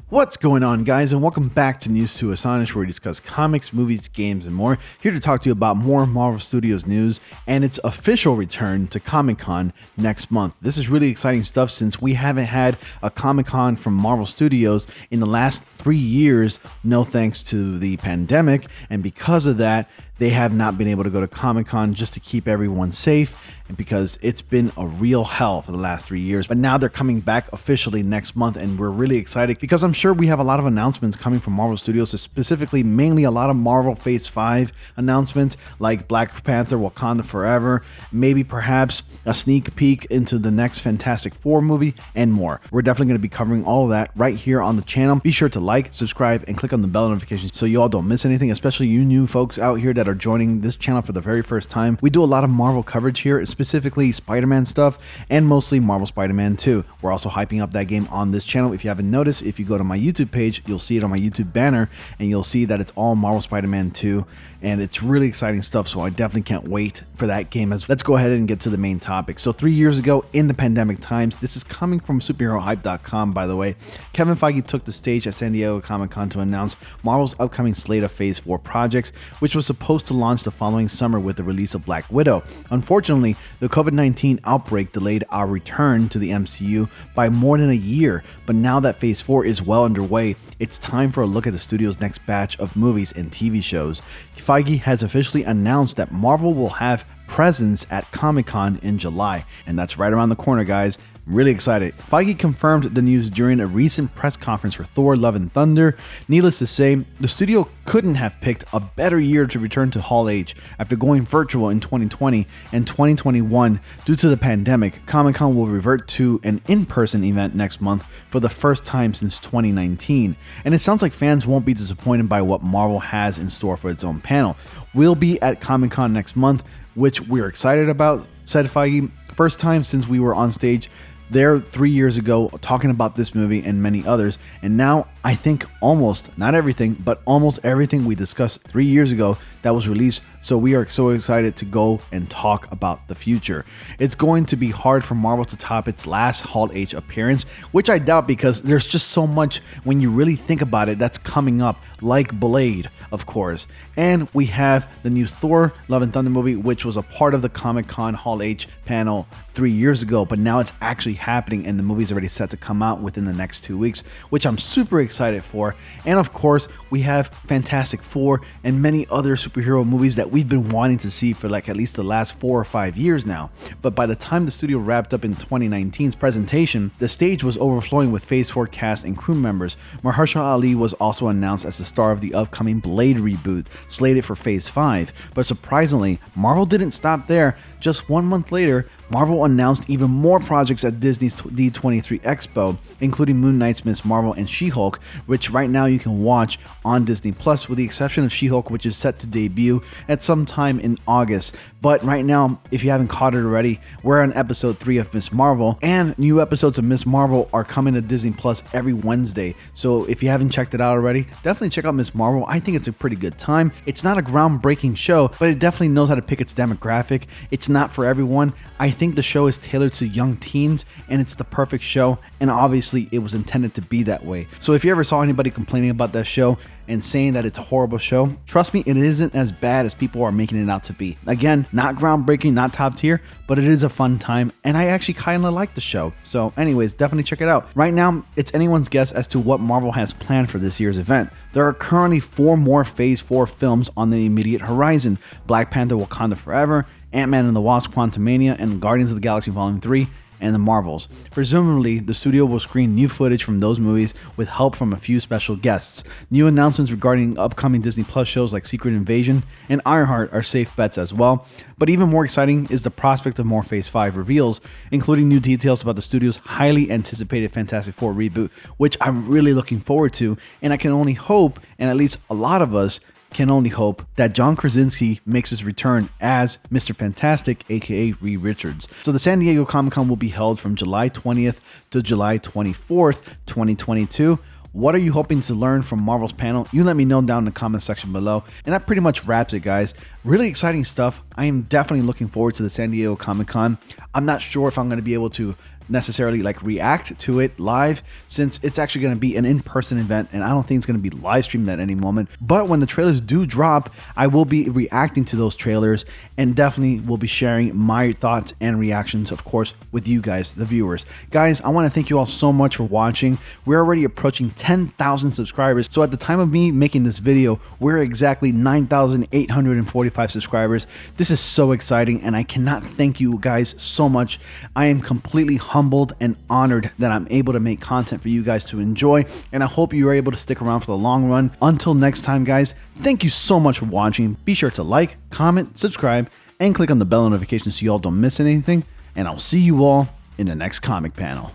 What's going on, guys, and welcome back to News to Astonish, where we discuss comics, movies, games, and more. Here to talk to you about more Marvel Studios news and its official return to Comic-Con next month. This is really exciting stuff since we haven't had a Comic-Con from Marvel Studios in the last 3 years, no thanks to the pandemic, and because of that, they have not been able to go to Comic-Con just to keep everyone safe, and because it's been a real hell for the last 3 years. But now they're coming back officially next month, and we're really excited because I'm sure we have a lot of announcements coming from Marvel Studios, specifically mainly a lot of Marvel Phase 5 announcements like Black Panther, Wakanda Forever, maybe perhaps a sneak peek into the next Fantastic Four movie, and more. We're definitely going to be covering all of that right here on the channel. Be sure to like, subscribe, and click on the bell notifications so you all don't miss anything, especially you new folks out here that are joining this channel for the very first time. We do a lot of Marvel coverage here, specifically Spider-Man stuff and mostly Marvel Spider-Man 2. We're also hyping up that game on this channel. If you haven't noticed, if you go to my YouTube page, you'll see it on my YouTube banner and you'll see that it's all Marvel Spider-Man 2, and it's really exciting stuff, so I definitely can't wait for that game. Let's go ahead and get to the main topic. So 3 years ago in the pandemic times, this is coming from superherohype.com, by the way, Kevin Feige took the stage at San Diego Comic-Con to announce Marvel's upcoming slate of Phase 4 projects, which was supposed to launch the following summer with the release of Black Widow. Unfortunately, the COVID-19 outbreak delayed our return to the MCU by more than a year, but now that Phase 4 is well underway, it's time for a look at the studio's next batch of movies and TV shows. Feige has officially announced that Marvel will have presence at Comic-Con in July, and that's right around the corner, guys. Really excited. Feige confirmed the news during a recent press conference for Thor: Love and Thunder. Needless to say, the studio couldn't have picked a better year to return to Hall H after going virtual in 2020 and 2021 due to the pandemic. Comic-Con will revert to an in-person event next month for the first time since 2019, and it sounds like fans won't be disappointed by what Marvel has in store for its own panel. We'll be at Comic-Con next month, which we're excited about, said Feige. First time since we were on stage there 3 years ago talking about this movie and many others, and now I think almost, not everything, but almost everything we discussed 3 years ago that was released, so we are so excited to go and talk about the future. It's going to be hard for Marvel to top its last Hall H appearance, which I doubt because there's just so much when you really think about it that's coming up, like Blade, of course. And we have the new Thor: Love and Thunder movie, which was a part of the Comic-Con Hall H panel 3 years ago, but now it's actually happening and the movie's already set to come out within the next 2 weeks, which I'm super excited for. And of course, we have Fantastic Four and many other superhero movies that we've been wanting to see for like at least the last 4 or 5 years now. But by the time the studio wrapped up in 2019's presentation, the stage was overflowing with Phase 4 cast and crew members. Mahershala Ali was also announced as the star of the upcoming Blade reboot, slated for Phase 5. But surprisingly, Marvel didn't stop there. Just 1 month later, Marvel announced even more projects at Disney's D23 Expo, including Moon Knight's Miss Marvel and She-Hulk, which right now you can watch on Disney Plus, with the exception of She-Hulk, which is set to debut at some time in August. But right now, if you haven't caught it already, we're on episode 3 of Miss Marvel, and new episodes of Miss Marvel are coming to Disney Plus every Wednesday. So if you haven't checked it out already, definitely check out Miss Marvel. I think it's a pretty good time. It's not a groundbreaking show, but it definitely knows how to pick its demographic. It's not for everyone. I think the show is tailored to young teens, and it's the perfect show, and obviously it was intended to be that way. So if you ever saw anybody complaining about that show and saying that it's a horrible show, trust me, it isn't as bad as people are making it out to be. Again, not groundbreaking, not top tier, but it is a fun time, and I actually kind of like the show. So anyways, definitely check it out. Right now, it's anyone's guess as to what Marvel has planned for this year's event. There are currently 4 more Phase 4 films on the immediate horizon: Black Panther: Wakanda Forever, Ant-Man and the Wasp: Quantumania, and Guardians of the Galaxy Volume 3, and the Marvels. Presumably, the studio will screen new footage from those movies with help from a few special guests. New announcements regarding upcoming Disney Plus shows like Secret Invasion and Ironheart are safe bets as well. But even more exciting is the prospect of more Phase 5 reveals, including new details about the studio's highly anticipated Fantastic Four reboot, which I'm really looking forward to, and I can only hope, and at least a lot of us can only hope, that John Krasinski makes his return as Mr. Fantastic, aka Reed Richards. So the San Diego Comic-Con will be held from July 20th to July 24th, 2022. What are you hoping to learn from Marvel's panel? You let me know down in the comment section below. And that pretty much wraps it, guys. Really exciting stuff. I am definitely looking forward to the San Diego Comic-Con. I'm not sure if I'm going to be able to necessarily like react to it live, since it's actually going to be an in-person event and I don't think it's going to be live streamed at any moment. But when the trailers do drop, I will be reacting to those trailers and definitely will be sharing my thoughts and reactions, of course, with you guys, the viewers. Guys, I want to thank you all so much for watching. We're already approaching 10,000 subscribers. So at the time of me making this video, we're exactly 9,845 subscribers. This is so exciting and I cannot thank you guys so much. I am completely humbled and honored that I'm able to make content for you guys to enjoy, and I hope you are able to stick around for the long run. Until next time, guys, thank you so much for watching. Be sure to like, comment, subscribe, and click on the bell notification so you all don't miss anything, and I'll see you all in the next comic panel.